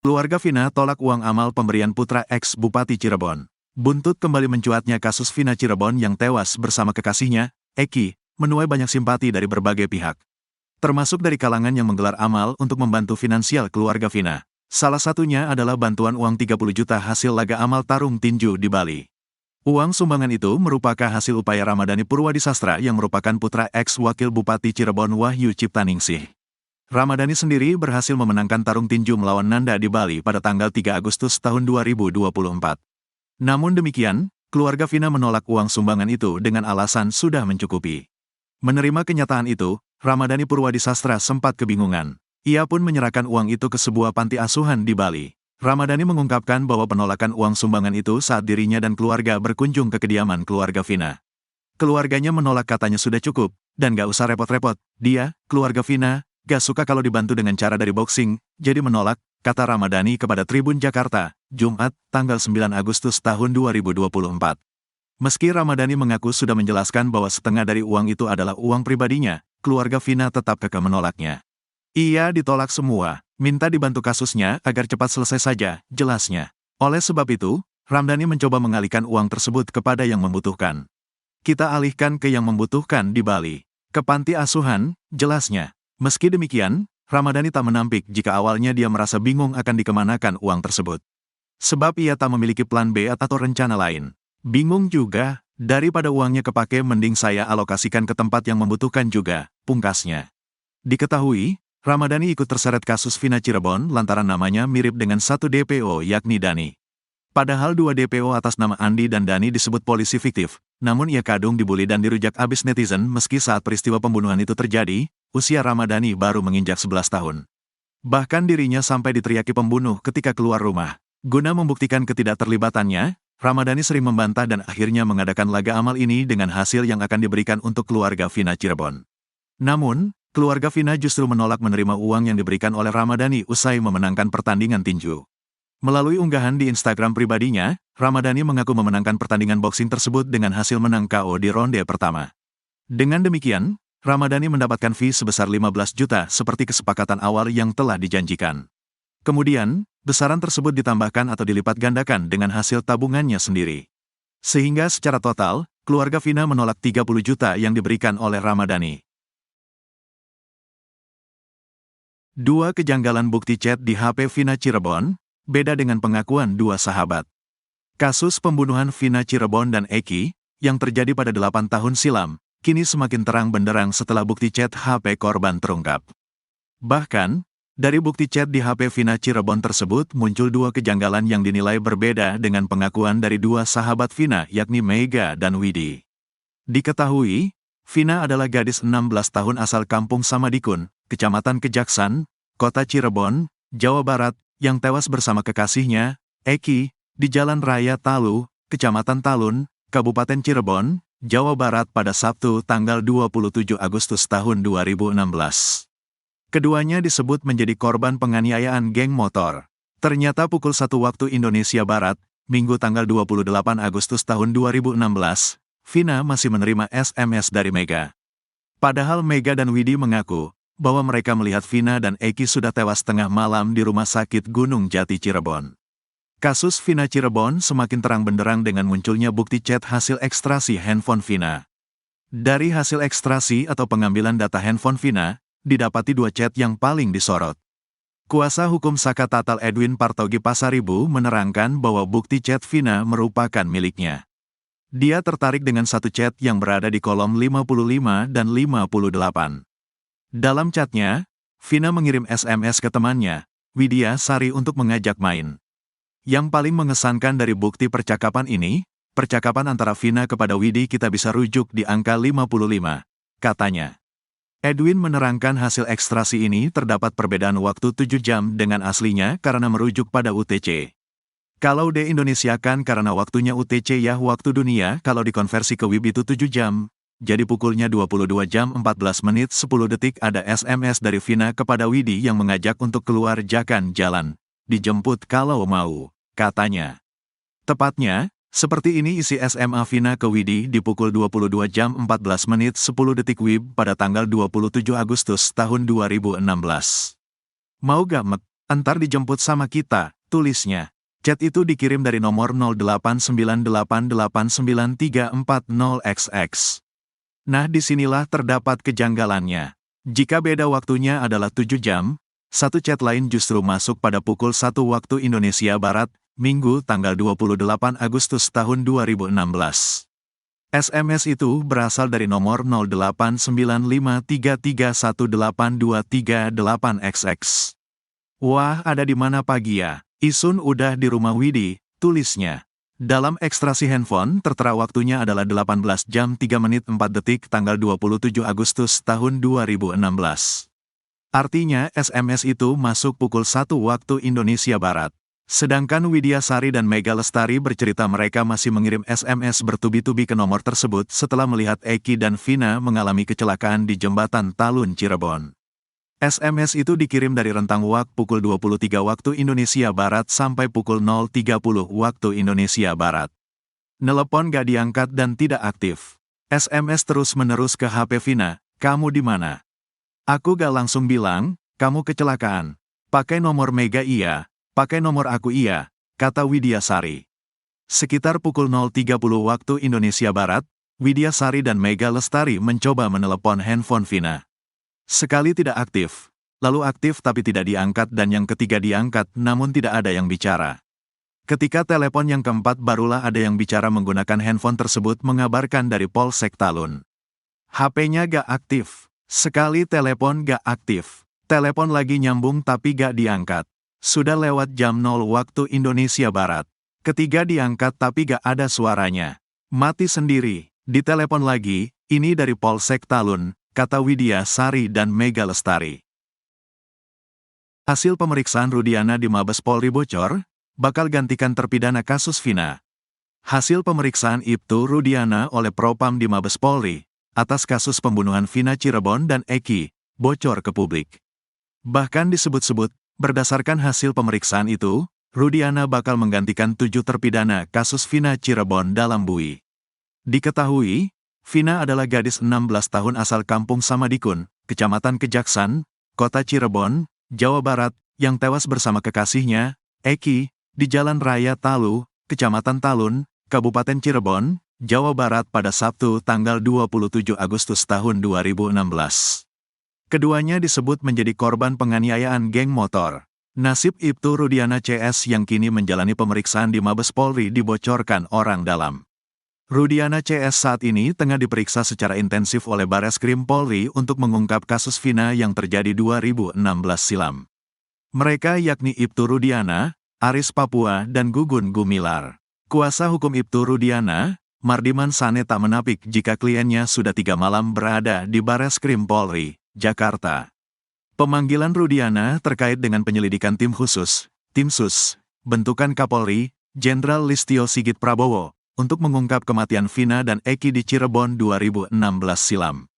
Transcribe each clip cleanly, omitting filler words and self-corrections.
Keluarga Vina tolak uang amal pemberian putra ex-Bupati Cirebon. Buntut kembali mencuatnya kasus Vina Cirebon yang tewas bersama kekasihnya, Eki, menuai banyak simpati dari berbagai pihak. Termasuk dari kalangan yang menggelar amal untuk membantu finansial keluarga Vina. Salah satunya adalah bantuan uang 30 juta hasil laga amal tarung tinju di Bali. Uang sumbangan itu merupakan hasil upaya Ramadhani Purwadisastra yang merupakan putra ex-wakil Bupati Cirebon Wahyu Ciptaningsih. Ramadhani sendiri berhasil memenangkan tarung tinju melawan Nanda di Bali pada tanggal 3 Agustus tahun 2024. Namun demikian, keluarga Vina menolak uang sumbangan itu dengan alasan sudah mencukupi. Menerima kenyataan itu, Ramadhani Purwadisastra sempat kebingungan. Ia pun menyerahkan uang itu ke sebuah panti asuhan di Bali. Ramadhani mengungkapkan bahwa penolakan uang sumbangan itu saat dirinya dan keluarga berkunjung ke kediaman keluarga Vina. Keluarganya menolak, katanya sudah cukup, dan gak usah repot-repot. Dia, keluarga Vina, gak suka kalau dibantu dengan cara dari boxing, jadi menolak, kata Ramadhani kepada Tribun Jakarta, Jumat, tanggal 9 Agustus tahun 2024. Meski Ramadhani mengaku sudah menjelaskan bahwa setengah dari uang itu adalah uang pribadinya, keluarga Vina tetap kekeh menolaknya. Ia ditolak semua, minta dibantu kasusnya agar cepat selesai saja, jelasnya. Oleh sebab itu, Ramadhani mencoba mengalihkan uang tersebut kepada yang membutuhkan. Kita alihkan ke yang membutuhkan di Bali, ke panti asuhan, jelasnya. Meski demikian, Ramadhani tak menampik jika awalnya dia merasa bingung akan dikemanakan uang tersebut. Sebab ia tak memiliki plan B atau rencana lain. Bingung juga, daripada uangnya kepake mending saya alokasikan ke tempat yang membutuhkan juga, pungkasnya. Diketahui, Ramadhani ikut terseret kasus Vina Cirebon lantaran namanya mirip dengan satu DPO yakni Dani. Padahal dua DPO atas nama Andi dan Dani disebut polisi fiktif, namun ia kadung dibully dan dirujak abis netizen meski saat peristiwa pembunuhan itu terjadi, usia Ramadhani baru menginjak 11 tahun. Bahkan dirinya sampai diteriaki pembunuh ketika keluar rumah. Guna membuktikan ketidakterlibatannya, Ramadhani sering membantah dan akhirnya mengadakan laga amal ini dengan hasil yang akan diberikan untuk keluarga Vina Cirebon. Namun, keluarga Vina justru menolak menerima uang yang diberikan oleh Ramadhani usai memenangkan pertandingan tinju. Melalui unggahan di Instagram pribadinya, Ramadhani mengaku memenangkan pertandingan boxing tersebut dengan hasil menang KO di ronde pertama. Dengan demikian, Ramadhani mendapatkan fee sebesar 15 juta seperti kesepakatan awal yang telah dijanjikan. Kemudian, besaran tersebut ditambahkan atau dilipat gandakan dengan hasil tabungannya sendiri. Sehingga secara total, keluarga Vina menolak 30 juta yang diberikan oleh Ramadhani. Dua kejanggalan bukti chat di HP Vina Cirebon, beda dengan pengakuan dua sahabat. Kasus pembunuhan Vina Cirebon dan Eki, yang terjadi pada 8 tahun silam, kini semakin terang benderang setelah bukti chat HP korban terungkap. Bahkan, dari bukti chat di HP Vina Cirebon tersebut muncul dua kejanggalan yang dinilai berbeda dengan pengakuan dari dua sahabat Vina yakni Mega dan Widi. Diketahui, Vina adalah gadis 16 tahun asal Kampung Samadikun, Kecamatan Kejaksan, Kota Cirebon, Jawa Barat, yang tewas bersama kekasihnya, Eki, di Jalan Raya Talu, Kecamatan Talun, Kabupaten Cirebon, Jawa Barat pada Sabtu tanggal 27 Agustus tahun 2016. Keduanya disebut menjadi korban penganiayaan geng motor. Ternyata pukul 1 waktu Indonesia Barat, Minggu tanggal 28 Agustus tahun 2016, Vina masih menerima SMS dari Mega. Padahal Mega dan Widi mengaku bahwa mereka melihat Vina dan Eki sudah tewas tengah malam di Rumah Sakit Gunung Jati Cirebon. Kasus Vina Cirebon semakin terang benderang dengan munculnya bukti chat hasil ekstrasi handphone Vina. Dari hasil ekstrasi atau pengambilan data handphone Vina, didapati dua chat yang paling disorot. Kuasa hukum Saka Tatal Edwin Partogi Pasaribu menerangkan bahwa bukti chat Vina merupakan miliknya. Dia tertarik dengan satu chat yang berada di kolom 55 dan 58. Dalam chatnya, Vina mengirim SMS ke temannya, Widya Sari untuk mengajak main. Yang paling mengesankan dari bukti percakapan ini, percakapan antara Vina kepada Widi kita bisa rujuk di angka 55, katanya. Edwin menerangkan hasil ekstrasi ini terdapat perbedaan waktu 7 jam dengan aslinya karena merujuk pada UTC. Kalau di-Indonesiakan karena waktunya UTC ya waktu dunia, kalau dikonversi ke WIB itu 7 jam. Jadi pukulnya 22 jam 14 menit 10 detik ada SMS dari Vina kepada Widi yang mengajak untuk keluar jalan, dijemput kalau mau, katanya. Tepatnya, seperti ini isi SMA Vina ke Widi di pukul 22 jam 14 menit 10 detik WIB pada tanggal 27 Agustus tahun 2016. Mau gak mek? Entar dijemput sama kita, tulisnya. Chat itu dikirim dari nomor 0898899340XX. Nah, disinilah terdapat kejanggalannya. Jika beda waktunya adalah 7 jam, satu chat lain justru masuk pada pukul 1 waktu Indonesia Barat, Minggu tanggal 28 Agustus tahun 2016. SMS itu berasal dari nomor 089533182388XX. Wah, ada di mana pagi ya? Isun udah di rumah Widi, tulisnya. Dalam ekstraksi handphone, tertera waktunya adalah 18 jam 3 menit 4 detik tanggal 27 Agustus tahun 2016. Artinya SMS itu masuk pukul 1 waktu Indonesia Barat. Sedangkan Widya Sari dan Mega Lestari bercerita mereka masih mengirim SMS bertubi-tubi ke nomor tersebut setelah melihat Eki dan Vina mengalami kecelakaan di Jembatan Talun Cirebon. SMS itu dikirim dari rentang waktu pukul 23 waktu Indonesia Barat sampai pukul 0.30 waktu Indonesia Barat. Nelepon gak diangkat dan tidak aktif. SMS terus-menerus ke HP Vina, kamu di mana? Aku gak langsung bilang, kamu kecelakaan. Pakai nomor Mega iya, pakai nomor aku iya, kata Widya Sari. Sekitar pukul 0.30 waktu Indonesia Barat, Widya Sari dan Mega Lestari mencoba menelepon handphone Vina. Sekali tidak aktif, lalu aktif tapi tidak diangkat dan yang ketiga diangkat namun tidak ada yang bicara. Ketika telepon yang keempat barulah ada yang bicara menggunakan handphone tersebut mengabarkan dari Polsek Talun. HP-nya gak aktif. Sekali telepon gak aktif. Telepon lagi nyambung tapi gak diangkat. Sudah lewat jam 0 waktu Indonesia Barat. Ketiga diangkat tapi gak ada suaranya. Mati sendiri. Ditelepon lagi, ini dari Polsek Talun, kata Widya Sari dan Mega Lestari. Hasil pemeriksaan Rudiana di Mabes Polri bocor, bakal gantikan terpidana kasus Vina. Hasil pemeriksaan Ibtu Rudiana oleh Propam di Mabes Polri, atas kasus pembunuhan Vina Cirebon dan Eki, bocor ke publik. Bahkan disebut-sebut, berdasarkan hasil pemeriksaan itu, Rudiana bakal menggantikan 7 terpidana kasus Vina Cirebon dalam BUI. Diketahui, Vina adalah gadis 16 tahun asal Kampung Samadikun, Kecamatan Kejaksan, Kota Cirebon, Jawa Barat, yang tewas bersama kekasihnya, Eki, di Jalan Raya Talu, Kecamatan Talun, Kabupaten Cirebon, Jawa Barat pada Sabtu tanggal 27 Agustus tahun 2016. Keduanya disebut menjadi korban penganiayaan geng motor. Nasib Ibtu Rudiana CS yang kini menjalani pemeriksaan di Mabes Polri dibocorkan orang dalam. Rudiana CS saat ini tengah diperiksa secara intensif oleh Bareskrim Polri untuk mengungkap kasus Vina yang terjadi 2016 silam. Mereka yakni Ibtu Rudiana, Aris Papua dan Gugun Gumilar. Kuasa hukum Ibtu Rudiana, Mardiman Sane tak menapik jika kliennya sudah 3 malam berada di Bareskrim Polri, Jakarta. Pemanggilan Rudiana terkait dengan penyelidikan tim khusus, Tim Sus, bentukan Kapolri, Jenderal Listio Sigit Prabowo, untuk mengungkap kematian Vina dan Eki di Cirebon 2016 silam.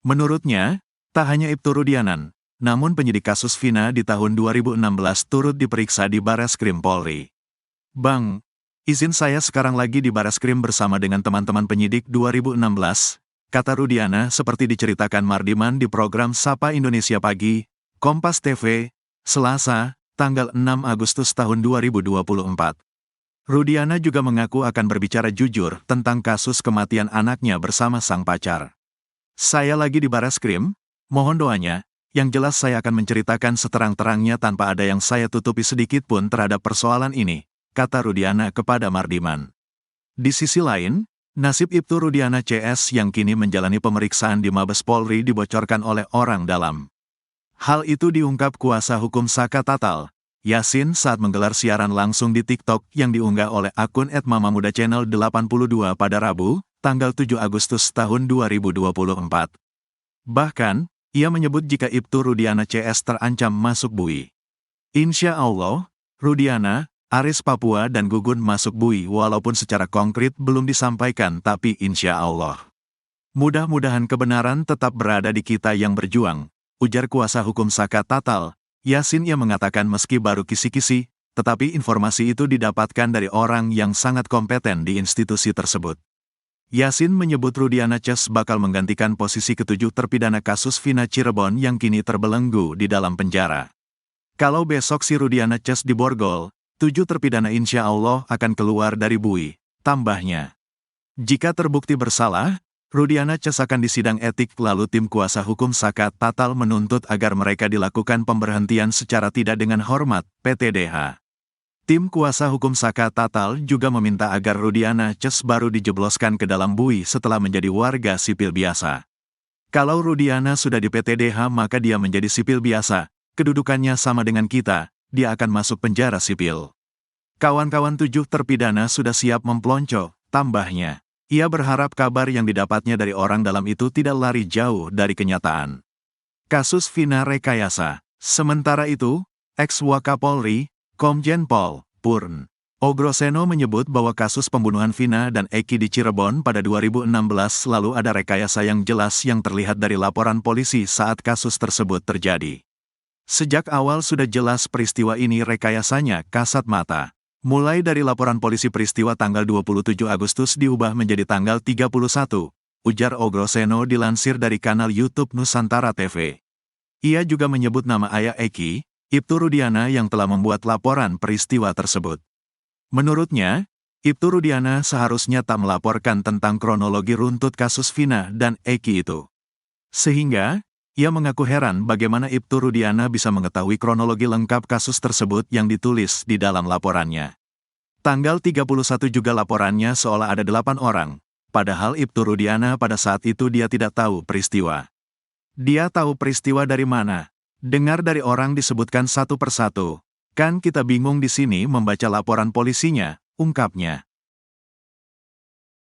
Menurutnya, tak hanya Ibtu Rudianan, namun penyidik kasus Vina di tahun 2016 turut diperiksa di Bareskrim Polri. Bang, izin saya sekarang lagi di Bareskrim bersama dengan teman-teman penyidik 2016, kata Rudiana seperti diceritakan Mardiman di program Sapa Indonesia Pagi, Kompas TV, Selasa, tanggal 6 Agustus tahun 2024. Rudiana juga mengaku akan berbicara jujur tentang kasus kematian anaknya bersama sang pacar. Saya lagi di Bareskrim, mohon doanya, yang jelas saya akan menceritakan seterang-terangnya tanpa ada yang saya tutupi sedikit pun terhadap persoalan ini, kata Rudiana kepada Mardiman. Di sisi lain, nasib Ibtu Rudiana CS yang kini menjalani pemeriksaan di Mabes Polri dibocorkan oleh orang dalam. Hal itu diungkap kuasa hukum Saka Tatal, Yasin saat menggelar siaran langsung di TikTok yang diunggah oleh akun @mamamuda channel 82 pada Rabu, tanggal 7 Agustus tahun 2024. Bahkan, ia menyebut jika Ibtu Rudiana CS terancam masuk BUI. Insya Allah, Rudiana, Aris Papua dan Gugun masuk BUI walaupun secara konkret belum disampaikan tapi insya Allah. Mudah-mudahan kebenaran tetap berada di kita yang berjuang, ujar kuasa hukum Saka Tatal, Yasin. Ia mengatakan meski baru kisi-kisi, tetapi informasi itu didapatkan dari orang yang sangat kompeten di institusi tersebut. Yasin menyebut Rudiana CS bakal menggantikan posisi ketujuh terpidana kasus Vina Cirebon yang kini terbelenggu di dalam penjara. Kalau besok si Rudiana Ces diborgol, 7 terpidana insya Allah akan keluar dari bui, tambahnya. Jika terbukti bersalah, Rudiana Ces akan disidang etik lalu tim kuasa hukum Saka Tatal menuntut agar mereka dilakukan pemberhentian secara tidak dengan hormat, PTDH. Tim kuasa hukum Saka Tatal juga meminta agar Rudiana Ces baru dijebloskan ke dalam bui setelah menjadi warga sipil biasa. Kalau Rudiana sudah di PTDH maka dia menjadi sipil biasa, kedudukannya sama dengan kita, dia akan masuk penjara sipil. Kawan-kawan 7 terpidana sudah siap memplonco, tambahnya. Ia berharap kabar yang didapatnya dari orang dalam itu tidak lari jauh dari kenyataan. Kasus Vina rekayasa. Sementara itu, ex-Wakapolri, Komjen Pol Purn Ogroseno menyebut bahwa kasus pembunuhan Vina dan Eki di Cirebon pada 2016 lalu ada rekayasa yang jelas yang terlihat dari laporan polisi saat kasus tersebut terjadi. Sejak awal sudah jelas peristiwa ini rekayasanya kasat mata. Mulai dari laporan polisi peristiwa tanggal 27 Agustus diubah menjadi tanggal 31, ujar Ogroseno dilansir dari kanal YouTube Nusantara TV. Ia juga menyebut nama ayah Eki, Ibtu Rudiana yang telah membuat laporan peristiwa tersebut. Menurutnya, Ibtu Rudiana seharusnya tak melaporkan tentang kronologi runtut kasus Vina dan Eki itu. Sehingga, ia mengaku heran bagaimana Ibtu Rudiana bisa mengetahui kronologi lengkap kasus tersebut yang ditulis di dalam laporannya. Tanggal 31 juga laporannya seolah ada 8 orang, padahal Ibtu Rudiana pada saat itu dia tidak tahu peristiwa. Dia tahu peristiwa dari mana? Dengar dari orang disebutkan satu persatu. Kan kita bingung di sini membaca laporan polisinya, ungkapnya.